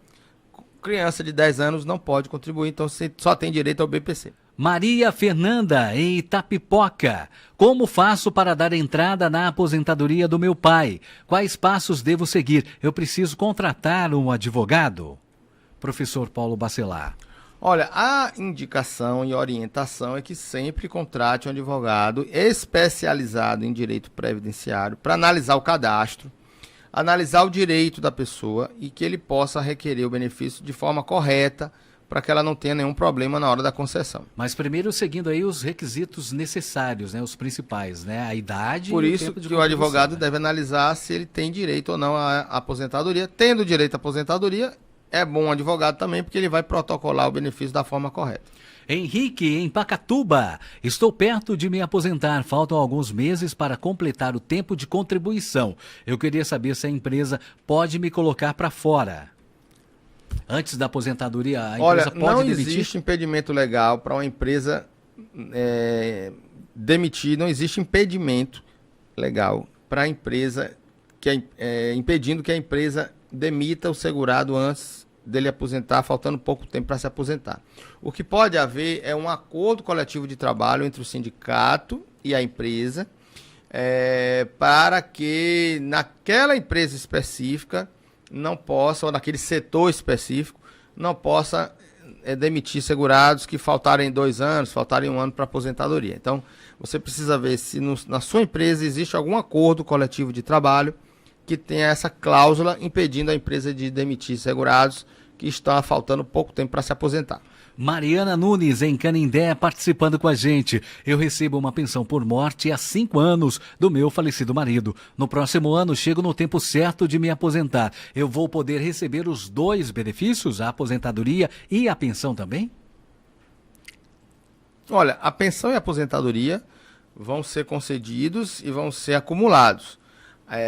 criança de 10 anos não pode contribuir, então você só tem direito ao BPC.
Maria Fernanda, em Itapipoca. Como faço para dar entrada na aposentadoria do meu pai? Quais passos devo seguir? Eu preciso contratar um advogado? Professor Paulo Bacelar.
Olha, a indicação e orientação é que sempre contrate um advogado especializado em direito previdenciário para analisar o cadastro, analisar o direito da pessoa e que ele possa requerer o benefício de forma correta para que ela não tenha nenhum problema na hora da concessão.
Mas primeiro seguindo aí os requisitos necessários, né, os principais, né, a idade
Por
e o
isso
tempo de
que o advogado
contribuição, né?
deve analisar se ele tem direito ou não à aposentadoria. Tendo direito à aposentadoria, é bom um advogado também, porque ele vai protocolar o benefício da forma correta.
Henrique, em Pacatuba. Estou perto de me aposentar. Faltam alguns meses para completar o tempo de contribuição. Eu queria saber se a empresa pode me colocar para fora. Antes da aposentadoria, a empresa
Olha,
pode
não
demitir?
existe impedimento legal para uma empresa demitir, não existe impedimento legal para a empresa impedindo que a empresa demita o segurado antes dele aposentar, faltando pouco tempo para se aposentar. O que pode haver é um acordo coletivo de trabalho entre o sindicato e a empresa, para que naquela empresa específica não possa, ou naquele setor específico, não possa demitir segurados que faltarem 2 anos, faltarem 1 ano para aposentadoria. Então, você precisa ver se na sua empresa existe algum acordo coletivo de trabalho que tenha essa cláusula impedindo a empresa de demitir segurados que estão faltando pouco tempo para se aposentar.
Mariana Nunes, em Canindé, participando com a gente. Eu recebo uma pensão por morte há 5 anos do meu falecido marido. No próximo ano, chego no tempo certo de me aposentar. Eu vou poder receber os 2 benefícios, a aposentadoria e a pensão também?
Olha, a pensão e a aposentadoria vão ser concedidos e vão ser acumulados.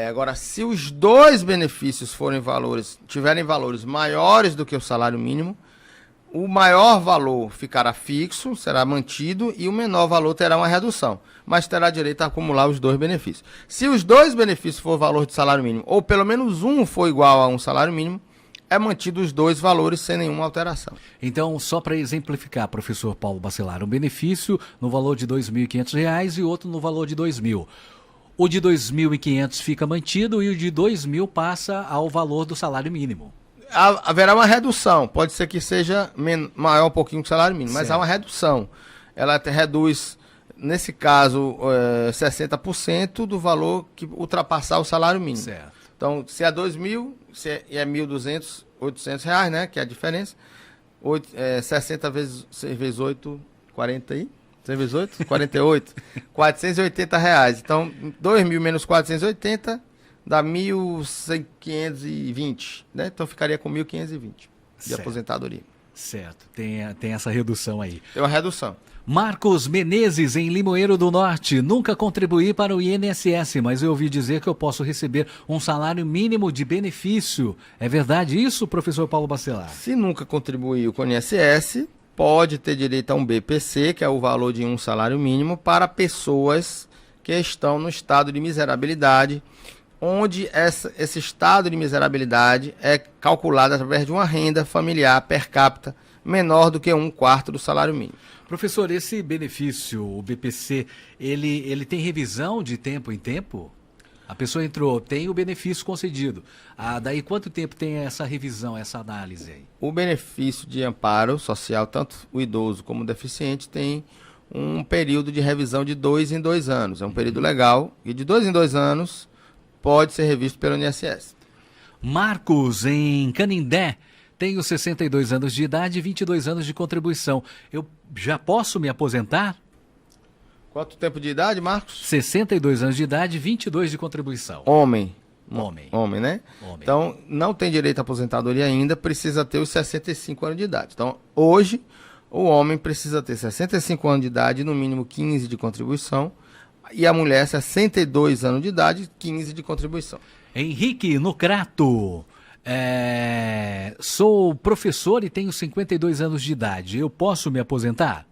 Agora, se os 2 benefícios tiverem valores maiores do que o salário mínimo, o maior valor ficará fixo, será mantido, e o menor valor terá uma redução, mas terá direito a acumular os 2 benefícios. Se os 2 benefícios for valor de salário mínimo, ou pelo menos um for igual a um salário mínimo, é mantido os 2 valores sem nenhuma alteração.
Então, só para exemplificar, professor Paulo Bacelar, um benefício no valor de R$ 2.500 e outro no valor de R$ 2.000. O de R$ 2.500 fica mantido e o de R$ 2.000 passa ao valor do salário mínimo.
Haverá uma redução, pode ser que seja maior um pouquinho que o salário mínimo, mas há uma redução. Ela reduz, nesse caso, 60% do valor que ultrapassar o salário mínimo.
Certo.
Então, se é 2.000, se é 1.200, R$ 800, né, que é a diferença, 60 vezes 8, 40 aí. 100 vezes 8? 48. R$ 480. Então, 2.000 menos 480 dá 1.520, né? Então, ficaria com 1.520 de aposentadoria.
Certo, tem essa redução aí.
Tem uma redução.
Marcos Menezes, em Limoeiro do Norte. Nunca contribuí para o INSS, mas eu ouvi dizer que eu posso receber um salário mínimo de benefício. É verdade isso, professor Paulo Bacelar?
Se nunca contribuiu com o INSS, pode ter direito a um BPC, que é o valor de um salário mínimo, para pessoas que estão no estado de miserabilidade, onde esse estado de miserabilidade é calculado através de uma renda familiar per capita menor do que 1/4 do salário mínimo.
Professor, esse benefício, o BPC, ele tem revisão de tempo em tempo? A pessoa entrou, tem o benefício concedido. Daí quanto tempo tem essa revisão, essa análise aí?
O benefício de amparo social, tanto o idoso como o deficiente, tem um período de revisão de 2 em 2 anos. É um período legal e de 2 em 2 anos pode ser revisto pelo INSS.
Marcos, em Canindé, tenho 62 anos de idade e 22 anos de contribuição. Eu já posso me aposentar?
Quanto tempo de idade, Marcos?
62 anos de idade e 22 de contribuição.
Homem, né?
Homem.
Então, não tem direito à aposentadoria ainda, precisa ter os 65 anos de idade. Então, hoje, o homem precisa ter 65 anos de idade, no mínimo 15 de contribuição, e a mulher 62 anos de idade, 15 de contribuição.
Henrique, no Crato. Sou professor e tenho 52 anos de idade. Eu posso me aposentar?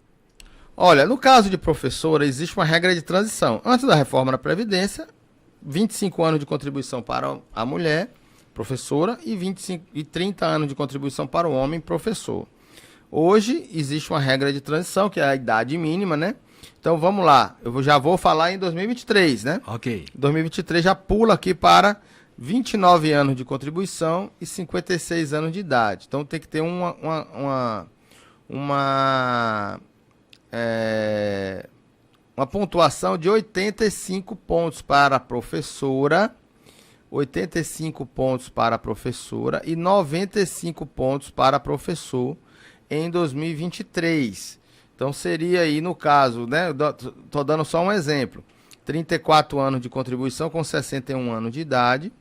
Olha, no caso de professora, existe uma regra de transição. Antes da reforma da Previdência, 25 anos de contribuição para a mulher, professora, e 30 anos de contribuição para o homem, professor. Hoje existe uma regra de transição, que é a idade mínima, né? Então vamos lá, já vou falar em 2023, né?
Ok.
2023 já pula aqui para 29 anos de contribuição e 56 anos de idade. Então tem que ter uma pontuação de 85 pontos para a professora, 85 pontos para a professora e 95 pontos para professor em 2023. Então seria aí no caso, né? Tô dando só um exemplo. 34 anos de contribuição com 61 anos de idade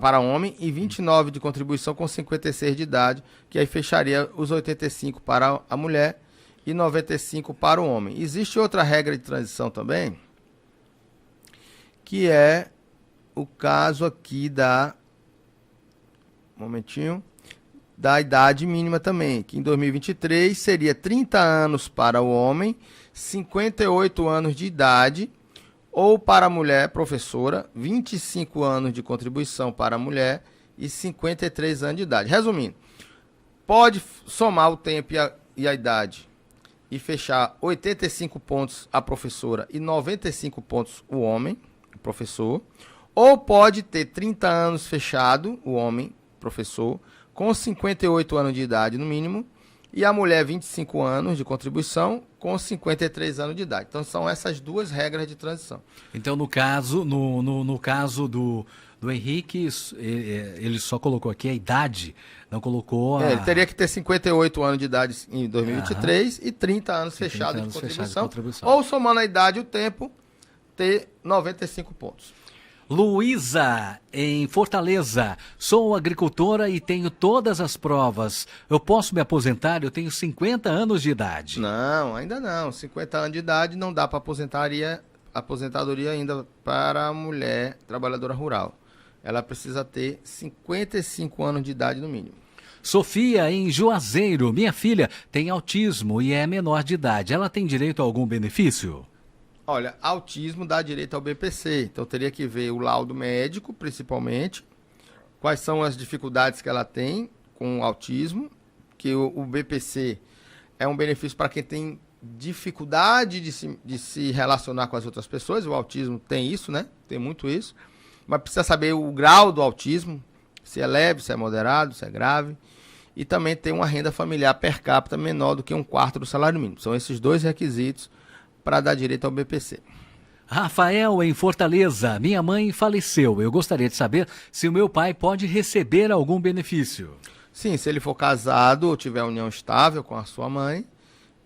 para homem e 29 de contribuição com 56 de idade, que aí fecharia os 85 para a mulher e 95 para o homem. Existe outra regra de transição também, que é o caso aqui da idade mínima também, que em 2023 seria 30 anos para o homem, 58 anos de idade, ou para a mulher professora, 25 anos de contribuição para a mulher e 53 anos de idade. Resumindo, pode somar o tempo e a idade e fechar 85 pontos a professora e 95 pontos o homem, o professor, ou pode ter 30 anos fechado, o homem, professor, com 58 anos de idade no mínimo, e a mulher 25 anos de contribuição com 53 anos de idade. Então são essas duas regras de transição.
Então no caso do Henrique, ele só colocou aqui a idade, não colocou a...
Ele teria que ter 58 anos de idade em 2023 e 30 anos fechado de contribuição, ou somando a idade e o tempo, ter 95 pontos.
Luísa, em Fortaleza, sou agricultora e tenho todas as provas. Eu posso me aposentar? Eu tenho 50 anos de idade.
Não, ainda não. 50 anos de idade não dá para aposentadoria ainda para a mulher trabalhadora rural. Ela precisa ter 55 anos de idade no mínimo.
Sofia, em Juazeiro, minha filha tem autismo e é menor de idade. Ela tem direito a algum benefício?
Olha, autismo dá direito ao BPC, então teria que ver o laudo médico, principalmente, quais são as dificuldades que ela tem com o autismo, que o BPC é um benefício para quem tem dificuldade de se relacionar com as outras pessoas, o autismo tem isso, né? Tem muito isso, mas precisa saber o grau do autismo, se é leve, se é moderado, se é grave, e também tem uma renda familiar per capita menor do que 1/4 do salário mínimo. São esses dois requisitos para dar direito ao BPC.
Rafael, em Fortaleza, minha mãe faleceu. Eu gostaria de saber se o meu pai pode receber algum benefício.
Sim, se ele for casado ou tiver união estável com a sua mãe,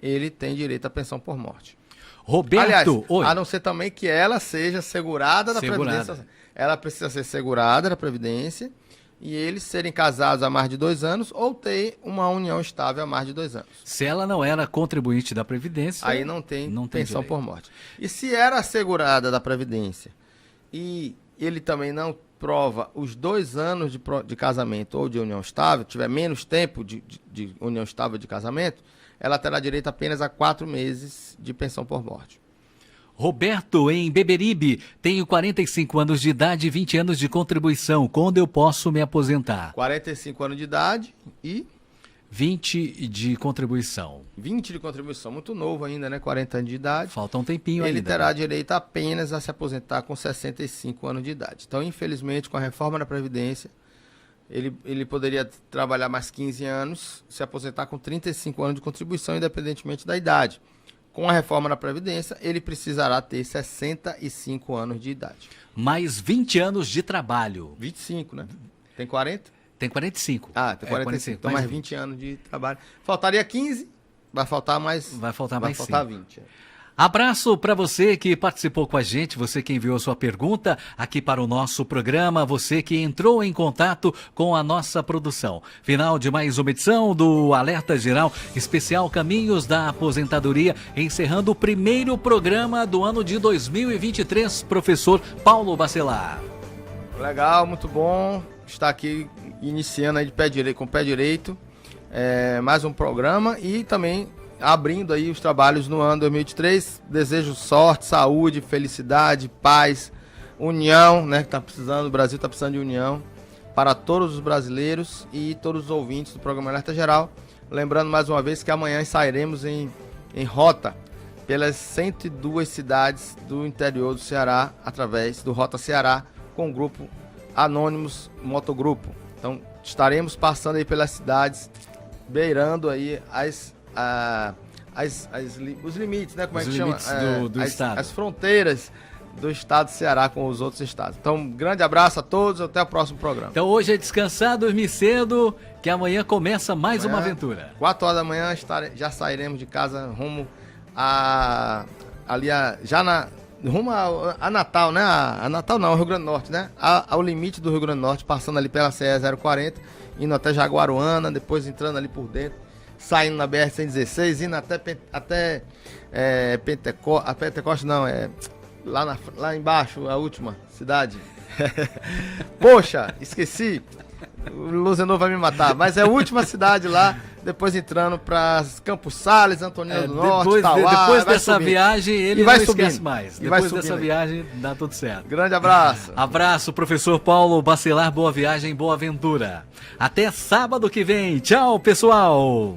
ele tem direito à pensão por morte.
Roberto,
aliás,
oi.
A não ser também que ela seja segurada da Previdência. Ela precisa ser segurada da Previdência e eles serem casados há mais de 2 anos ou ter uma união estável há mais de 2 anos.
Se ela não era contribuinte da Previdência...
Aí não tem pensão
direito.
por morte. E se era assegurada da Previdência e ele também não prova os 2 anos de casamento ou de união estável, tiver menos tempo de união estável de casamento, ela terá direito apenas a 4 meses de pensão por morte.
Roberto, em Beberibe, tenho 45 anos de idade e 20 anos de contribuição. Quando eu posso me aposentar?
45 anos de idade e...
20 de contribuição.
20 de contribuição, muito novo ainda, né? 40 anos de idade.
Falta um tempinho ainda.
Ele terá direito apenas a se aposentar com 65 anos de idade. Então, infelizmente, com a reforma da Previdência, ele poderia trabalhar mais 15 anos, se aposentar com 35 anos de contribuição, independentemente da idade. Com a reforma da Previdência, ele precisará ter 65 anos de idade.
Mais 20 anos de trabalho.
25, né? Tem 40?
Tem 45.
Ah, tem 45. Então mais 20 anos de trabalho. Faltaria 15, vai faltar mais...
Vai faltar mais
20.
Abraço para você que participou com a gente, você que enviou sua pergunta aqui para o nosso programa, você que entrou em contato com a nossa produção. Final de mais uma edição do Alerta Geral, especial Caminhos da Aposentadoria, encerrando o primeiro programa do ano de 2023, professor Paulo Bacelar.
Legal, muito bom estar aqui iniciando aí com o pé direito, mais um programa e também abrindo aí os trabalhos no ano 2023. Desejo sorte, saúde, felicidade, paz, união, né, que tá precisando, o Brasil está precisando de união para todos os brasileiros e todos os ouvintes do programa Alerta Geral. Lembrando mais uma vez que amanhã sairemos em rota pelas 102 cidades do interior do Ceará, através do Rota Ceará, com o grupo Anônimos Motogrupo. Então, estaremos passando aí pelas cidades, beirando aí os limites, né? Como
Os
é que chama?
limites do estado.
As fronteiras do estado do Ceará com os outros estados. Então, um grande abraço a todos, até o próximo programa.
Então hoje é descansar, dormir cedo, que amanhã começa mais uma aventura.
4 horas da manhã já sairemos de casa rumo rumo a Natal, né? A Natal não, Rio Grande do Norte, né? Ao limite do Rio Grande do Norte, passando ali pela CE 040, indo até Jaguaruana, depois entrando ali por dentro, saindo na BR-116, indo até Pentecoste, não, lá embaixo, a última cidade. Poxa, esqueci. O Luzenor vai me matar, mas é a última cidade lá, depois entrando para Campos Sales, Antonina do Norte, Tauá,
depois dessa viagem ele não esquece mais. Depois dessa viagem dá tudo certo.
Grande abraço.
Abraço, professor Paulo Bacelar, boa viagem, boa aventura. Até sábado que vem. Tchau, pessoal.